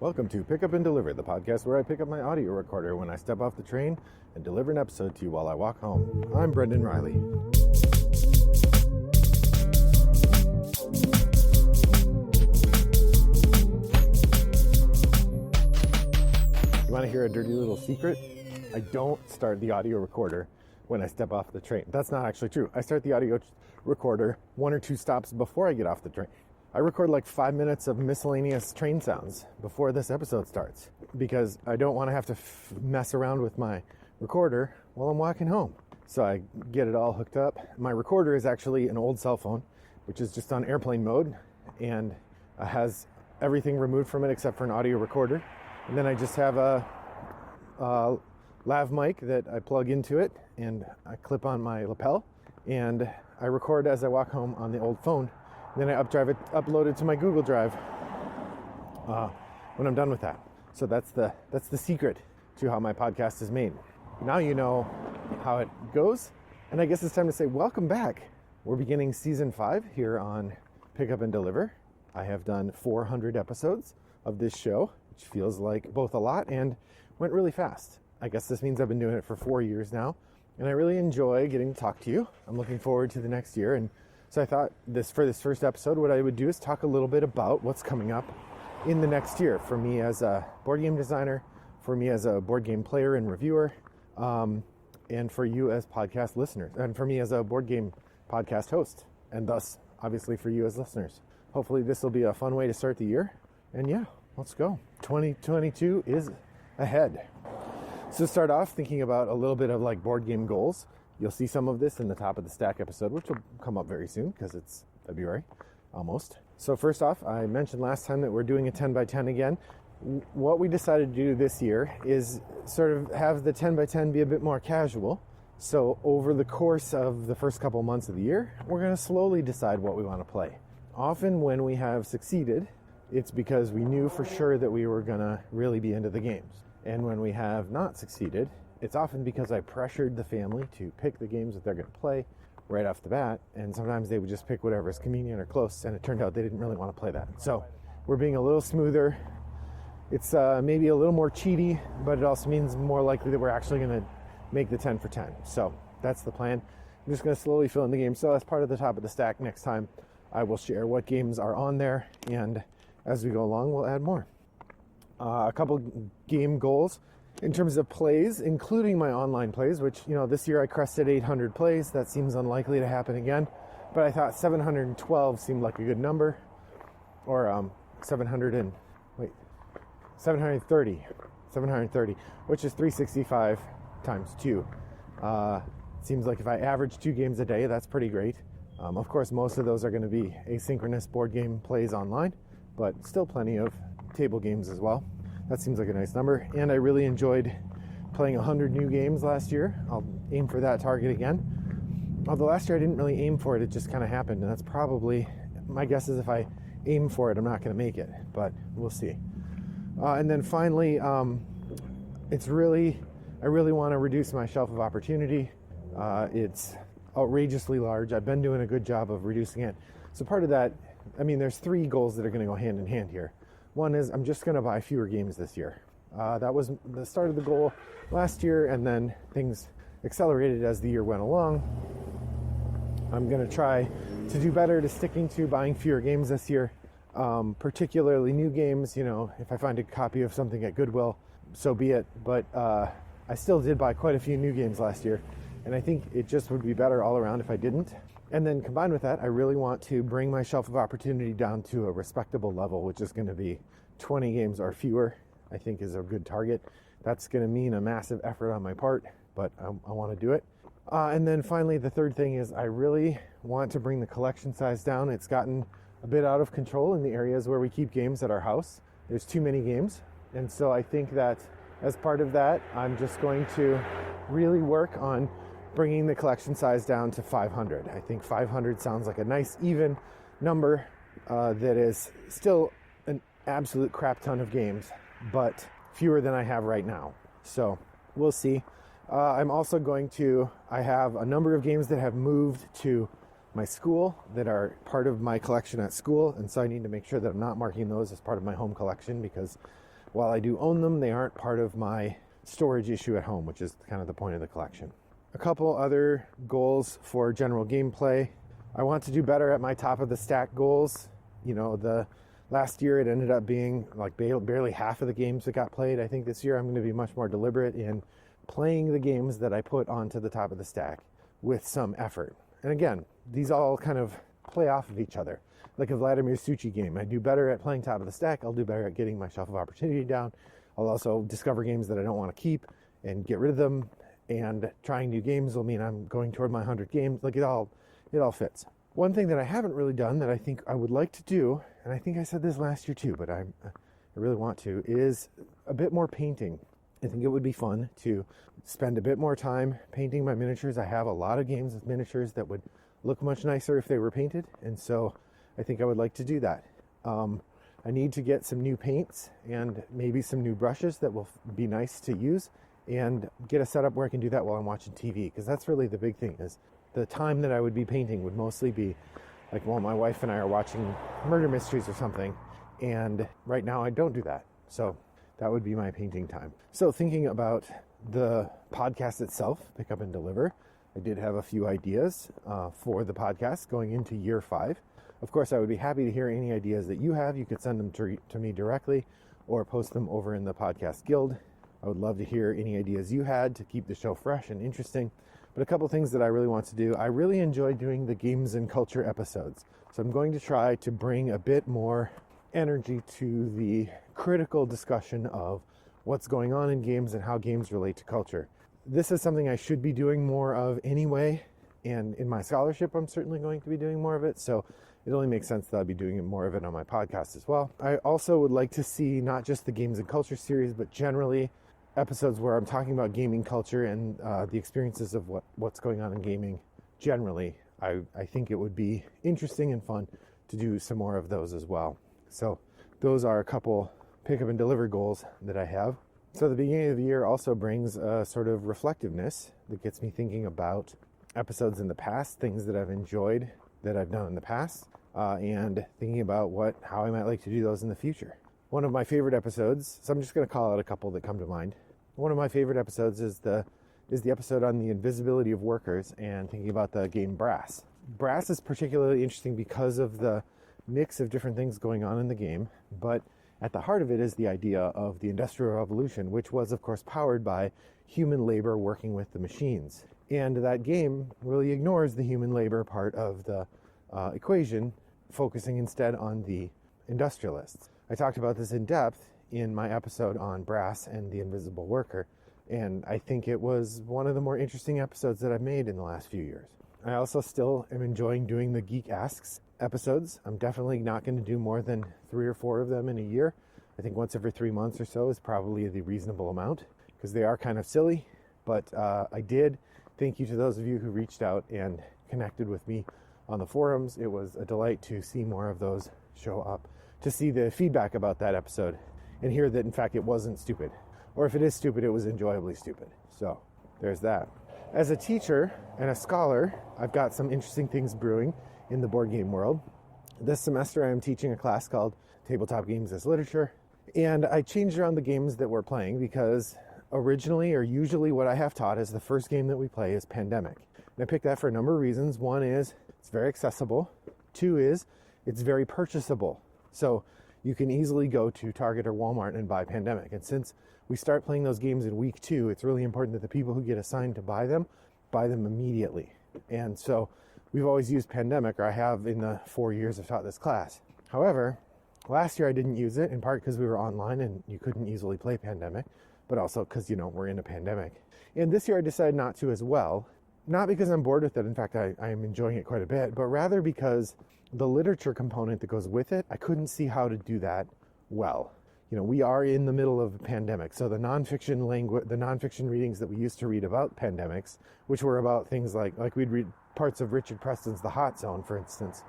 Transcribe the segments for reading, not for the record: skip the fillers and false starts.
Welcome to Pick Up and Deliver, the podcast where I pick up my audio recorder when I step off the train and deliver an episode to you while I walk home. I'm Brendan Riley. You want to hear a dirty little secret? I don't start the audio recorder when I step off the train. That's not actually true. I start the audio recorder 1 or 2 stops before I get off the train. I record like 5 minutes of miscellaneous train sounds before this episode starts because I don't want to have to mess around with my recorder while I'm walking home. So I get it all hooked up. My recorder is actually an old cell phone, which is just on airplane mode and has everything removed from it except for an audio recorder. And then I just have a lav mic that I plug into it and I clip on my lapel and I record as I walk home on the old phone. Then I upload it to my Google Drive when I'm done with that. So that's the secret to how my podcast is made. Now you know how it goes, and I guess it's time to say welcome back. We're beginning season 5 here on Pick Up and Deliver. I have done 400 episodes of this show, which feels like both a lot and went really fast. I guess this means I've been doing it for 4 years now, and I really enjoy getting to talk to you. I'm looking forward to the next year, and so I thought for this first episode, what I would do is talk a little bit about what's coming up in the next year for me as a board game designer, for me as a board game player and reviewer, and for you as podcast listeners, and for me as a board game podcast host, and thus, obviously, for you as listeners. Hopefully this will be a fun way to start the year. And yeah, let's go. 2022 is ahead. So start off thinking about a little bit of like board game goals. You'll see some of this in the top of the stack episode, which will come up very soon because it's February, almost. So first off, I mentioned last time that we're doing a 10 by 10 again. What we decided to do this year is sort of have the 10 by 10 be a bit more casual. So over the course of the first couple months of the year, we're going to slowly decide what we want to play. Often when we have succeeded, it's because we knew for sure that we were going to really be into the games. And when we have not succeeded, it's often because I pressured the family to pick the games that they're going to play right off the bat, and sometimes they would just pick whatever is convenient or close, and it turned out they didn't really want to play that. So we're being a little smoother. It's maybe a little more cheaty, but it also means more likely that we're actually going to make the 10 for 10. So that's the plan. I'm just going to slowly fill in the games. So as part of the top of the stack next time, I will share what games are on there, and as we go along, we'll add more. A couple game goals. In terms of plays, including my online plays, which, this year I crested 800 plays. That seems unlikely to happen again. But I thought 712 seemed like a good number. Or 730, which is 365 times 2. Seems like if I average 2 games a day, that's pretty great. Of course, most of those are going to be asynchronous board game plays online, but still plenty of table games as well. That seems like a nice number. And I really enjoyed playing 100 new games last year. I'll aim for that target again. Although last year I didn't really aim for it, it just kind of happened. And that's probably, my guess is if I aim for it, I'm not going to make it. But we'll see. And then finally, I really want to reduce my shelf of opportunity. It's outrageously large. I've been doing a good job of reducing it. So part of that, there's 3 goals that are going to go hand in hand here. One is I'm just going to buy fewer games this year. That was the start of the goal last year, and then things accelerated as the year went along. I'm going to try to do better to sticking to buying fewer games this year, particularly new games. If I find a copy of something at Goodwill, so be it. But I still did buy quite a few new games last year, and I think it just would be better all around if I didn't. And then combined with that, I really want to bring my shelf of opportunity down to a respectable level, which is going to be 20 games or fewer, I think is a good target. That's going to mean a massive effort on my part, but I want to do it. And then finally, the third thing is I really want to bring the collection size down. It's gotten a bit out of control in the areas where we keep games at our house. There's too many games. And so I think that as part of that, I'm just going to really work on bringing the collection size down to 500. I think 500 sounds like a nice even number that is still an absolute crap ton of games, but fewer than I have right now. So we'll see. I'm also I have a number of games that have moved to my school that are part of my collection at school, and so I need to make sure that I'm not marking those as part of my home collection because while I do own them, they aren't part of my storage issue at home, which is kind of the point of the collection. A couple other goals for general gameplay. I want to do better at my top of the stack goals. The last year it ended up being like barely half of the games that got played. I think this year I'm going to be much more deliberate in playing the games that I put onto the top of the stack with some effort. And again, these all kind of play off of each other. Like a Vladimir Suchy game, I do better at playing top of the stack. I'll do better at getting my shelf of opportunity down. I'll also discover games that I don't want to keep and get rid of them. And trying new games will mean I'm going toward my 100 games. Like it all fits. One thing that I haven't really done that I think I would like to do, and I think I said this last year too, but I really want to, is a bit more painting. I think it would be fun to spend a bit more time painting my miniatures. I have a lot of games with miniatures that would look much nicer if they were painted, and so I think I would like to do that. I need to get some new paints and maybe some new brushes that will be nice to use, and get a setup where I can do that while I'm watching TV, because that's really the big thing. Is the time that I would be painting would mostly be like while my wife and I are watching murder mysteries or something, and right now I don't do that. So that would be my painting time. So thinking about the podcast itself, Pick Up and Deliver, I did have a few ideas for the podcast going into year 5. Of course, I would be happy to hear any ideas that you have. You could send them to me directly or post them over in the podcast guild. I would love to hear any ideas you had to keep the show fresh and interesting. But a couple things that I really want to do. I really enjoy doing the games and culture episodes. So I'm going to try to bring a bit more energy to the critical discussion of what's going on in games and how games relate to culture. This is something I should be doing more of anyway, and in my scholarship I'm certainly going to be doing more of it, so it only makes sense that I'll be doing more of it on my podcast as well. I also would like to see not just the games and culture series, but generally episodes where I'm talking about gaming culture and the experiences of what's going on in gaming generally. I think it would be interesting and fun to do some more of those as well. So those are a couple pick up and deliver goals that I have. So the beginning of the year also brings a sort of reflectiveness that gets me thinking about episodes in the past, things that I've enjoyed that I've done in the past, and thinking about how I might like to do those in the future. One of my favorite episodes, so I'm just going to call out a couple that come to mind. One of my favorite episodes is the episode on the invisibility of workers and thinking about the game Brass. Brass is particularly interesting because of the mix of different things going on in the game, but at the heart of it is the idea of the Industrial Revolution, which was, of course, powered by human labor working with the machines. And that game really ignores the human labor part of the equation, focusing instead on the industrialists. I talked about this in depth in my episode on Brass and the Invisible Worker, and I think it was one of the more interesting episodes that I've made in the last few years. I also still am enjoying doing the Geek Asks episodes. I'm definitely not going to do more than 3 or 4 of them in a year. I think once every 3 months or so is probably the reasonable amount, because they are kind of silly. But I did thank you to those of you who reached out and connected with me on the forums. It was a delight to see more of those show up, to see the feedback about that episode and hear that in fact it wasn't stupid, or if it is stupid, it was enjoyably stupid. So there's that. As a teacher and a scholar, I've got some interesting things brewing in the board game world. This semester I am teaching a class called Tabletop Games as Literature, and I changed around the games that we're playing because originally, or usually, what I have taught is the first game that we play is Pandemic. And I picked that for a number of reasons. One is it's very accessible. 2 is it's very purchasable. So you can easily go to Target or Walmart and buy Pandemic. And since we start playing those games in week 2, it's really important that the people who get assigned to buy them immediately. And so we've always used Pandemic, or I have in the 4 years I've taught this class. However, last year I didn't use it, in part because we were online and you couldn't easily play Pandemic, but also because, we're in a pandemic. And this year I decided not to as well, not because I'm bored with it. In fact, I am enjoying it quite a bit, but rather because the literature component that goes with it, I couldn't see how to do that well. We are in the middle of a pandemic, so the nonfiction readings that we used to read about pandemics, which were about things like we'd read parts of Richard Preston's The Hot Zone, for instance,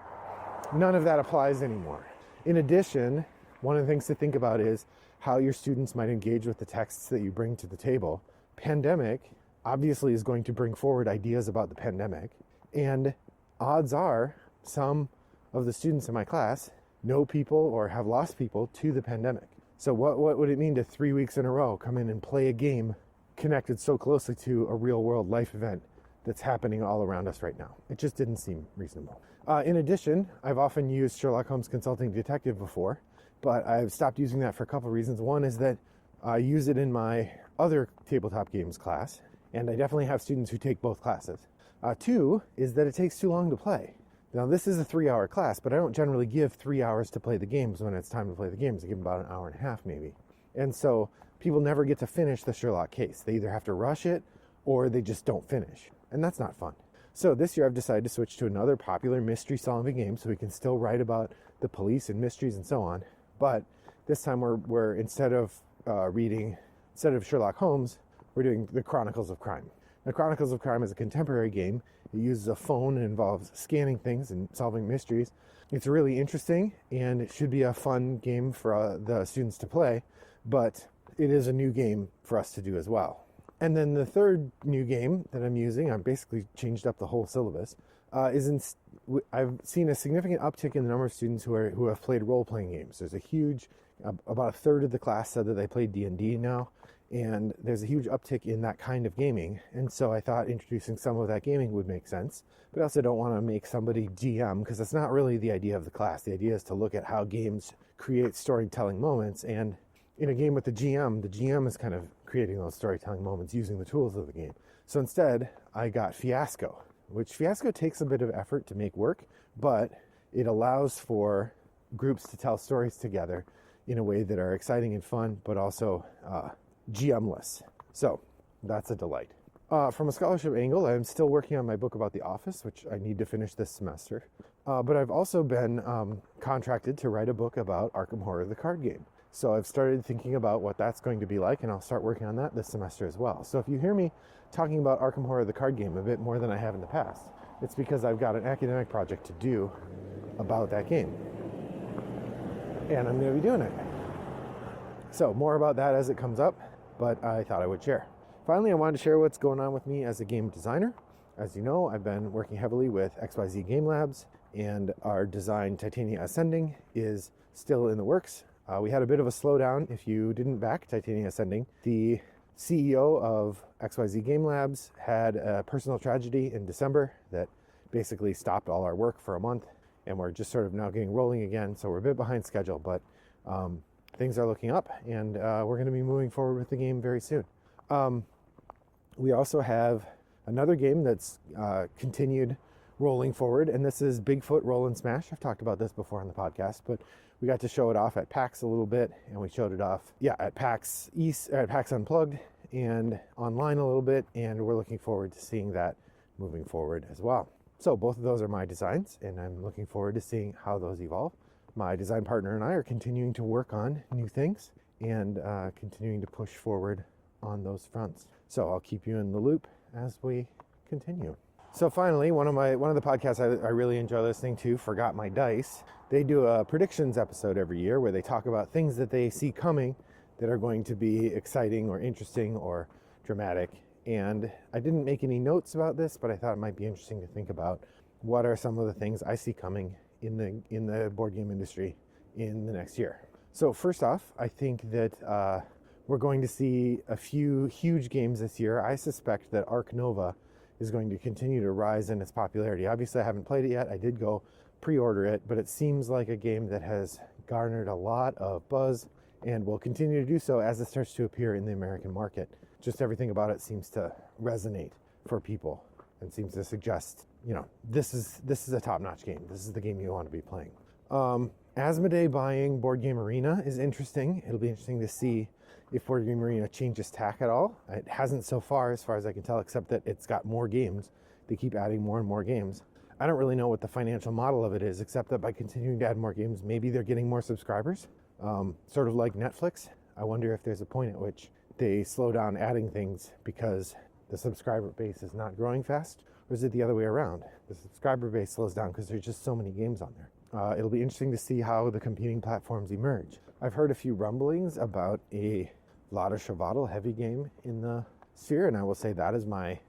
none of that applies anymore. In addition, one of the things to think about is how your students might engage with the texts that you bring to the table. Pandemic obviously is going to bring forward ideas about the pandemic, and odds are some of the students in my class know people or have lost people to the pandemic. So what would it mean to 3 weeks in a row come in and play a game connected so closely to a real world life event that's happening all around us right now? It just didn't seem reasonable. In addition, I've often used Sherlock Holmes Consulting Detective before, but I've stopped using that for a couple of reasons. One is that I use it in my other tabletop games class, and I definitely have students who take both classes. Two is that it takes too long to play. Now, this is a 3-hour class, but I don't generally give 3 hours to play the games when it's time to play the games. I give them about an hour and a half, maybe. And so people never get to finish the Sherlock case. They either have to rush it or they just don't finish. And that's not fun. So this year I've decided to switch to another popular mystery-solving game so we can still write about the police and mysteries and so on. But this time we're instead of Sherlock Holmes, we're doing the Chronicles of Crime. The Chronicles of Crime is a contemporary game. It uses a phone and involves scanning things and solving mysteries. It's really interesting, and it should be a fun game for the students to play, but it is a new game for us to do as well. And then the third new game that I'm using, I've basically changed up the whole syllabus, I've seen a significant uptick in the number of students who have played role-playing games. There's a huge, about a third of the class said that they play D&D now, and there's a huge uptick in that kind of gaming. And so I thought introducing some of that gaming would make sense, but I also don't want to make somebody GM, because that's not really the idea of the class. The idea is to look at how games create storytelling moments, and in a game with the GM is kind of creating those storytelling moments using the tools of the game. So instead, I got Fiasco, which Fiasco takes a bit of effort to make work, but it allows for groups to tell stories together in a way that are exciting and fun, but also GM-less. So that's a delight. From a scholarship angle, I'm still working on my book about The Office, which I need to finish this semester. But I've also been contracted to write a book about Arkham Horror, the card game. So I've started thinking about what that's going to be like, and I'll start working on that this semester as well. So if you hear me talking about Arkham Horror, the card game, a bit more than I have in the past, it's because I've got an academic project to do about that game. And I'm going to be doing it. So more about that as it comes up, but I thought I would share. Finally, I wanted to share what's going on with me as a game designer. As you know, I've been working heavily with XYZ Game Labs, and our design Titania Ascending is still in the works. We had a bit of a slowdown. If you didn't back Titania Ascending, the CEO of XYZ Game Labs had a personal tragedy in December that basically stopped all our work for a month, and we're just sort of now getting rolling again. So we're a bit behind schedule, but things are looking up, and we're going to be moving forward with the game very soon. We also have another game that's continued rolling forward, and this is Bigfoot Roll and Smash. I've talked about this before on the podcast, but we got to show it off at PAX a little bit, and we showed it off, at PAX East, at PAX Unplugged, and online a little bit, and we're looking forward to seeing that moving forward as well. So both of those are my designs, and I'm looking forward to seeing how those evolve. My design partner and I are continuing to work on new things and continuing to push forward on those fronts. So I'll keep you in the loop as we continue. So finally, one of the podcasts I really enjoy listening to, Forgot My Dice, they do a predictions episode every year where they talk about things that they see coming that are going to be exciting or interesting or dramatic. And I didn't make any notes about this, but I thought it might be interesting to think about what are some of the things I see coming in the board game industry in the next year. So first off, I think that we're going to see a few huge games this year. I suspect that Ark Nova is going to continue to rise in its popularity. Obviously, I haven't played it yet. I did go pre-order it, but it seems like a game that has garnered a lot of buzz and will continue to do so as it starts to appear in the American market. Just everything about it seems to resonate for people and seems to suggest, this is a top-notch game. This is the game you want to be playing. Asmodee buying Board Game Arena is interesting. It'll be interesting to see if Board Game Arena changes tack at all. It hasn't so far as I can tell, except that it's got more games. They keep adding more and more games. I don't really know what the financial model of it is, except that by continuing to add more games, maybe they're getting more subscribers, sort of like Netflix. I wonder if there's a point at which they slow down adding things because the subscriber base is not growing fast, or is it the other way around? The subscriber base slows down because there's just so many games on there. It'll be interesting to see how the competing platforms emerge. I've heard a few rumblings about a Lada Chavatal heavy game in the sphere, and I will say that is my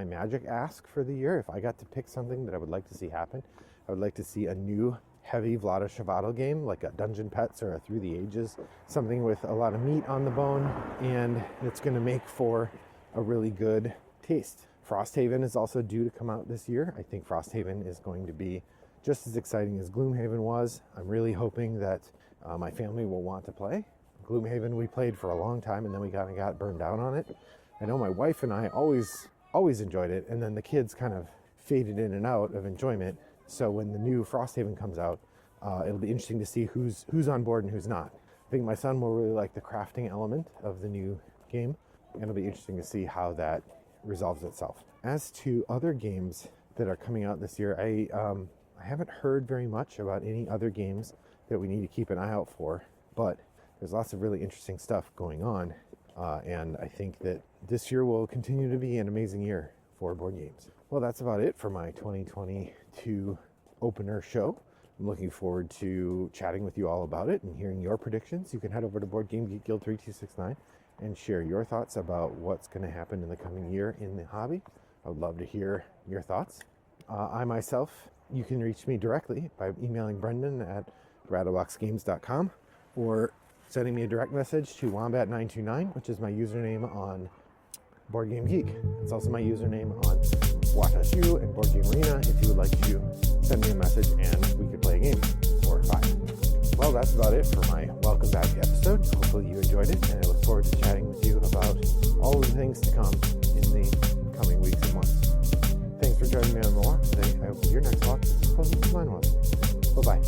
magic ask for the year. If I got to pick something that I would like to see happen, I would like to see a new heavy Vlada Chavato game, like a Dungeon Pets or a Through the Ages, something with a lot of meat on the bone, and it's going to make for a really good taste. Frosthaven is also due to come out this year. I think Frosthaven is going to be just as exciting as Gloomhaven was. I'm really hoping that my family will want to play. Gloomhaven we played for a long time, and then we kind of got burned out on it. I know my wife and I always enjoyed it, and then the kids kind of faded in and out of enjoyment. So when the new Frosthaven comes out, it'll be interesting to see who's on board and who's not. I think my son will really like the crafting element of the new game, and it'll be interesting to see how that resolves itself. As to other games that are coming out this year, I haven't heard very much about any other games that we need to keep an eye out for, but there's lots of really interesting stuff going on, and I think that this year will continue to be an amazing year for board games. Well, that's about it for my 2022 opener show. I'm looking forward to chatting with you all about it and hearing your predictions. You can head over to Board Game Geek Guild 3269 and share your thoughts about what's going to happen in the coming year in the hobby. I would love to hear your thoughts. I myself, you can reach me directly by emailing Brendan at rattleboxgames.com or sending me a direct message to Wombat929, which is my username on Board Game Geek. It's also my username on Watashu and Board Game Arena if you would like to send me a message and we could play a game or 5. Well, that's about it for my welcome back episode. Hopefully you enjoyed it, and I look forward to chatting with you about all of the things to come in the coming weeks and months. Thanks for joining me on the walk today. I hope your next walk is as pleasant as mine was. Bye-bye.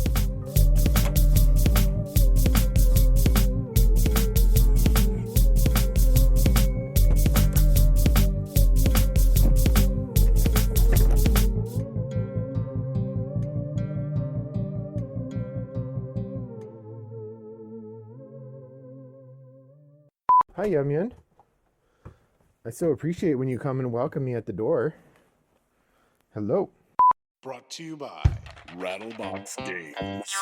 Hi, Yum Yun. I so appreciate when you come and welcome me at the door. Hello. Brought to you by Rattlebox Games.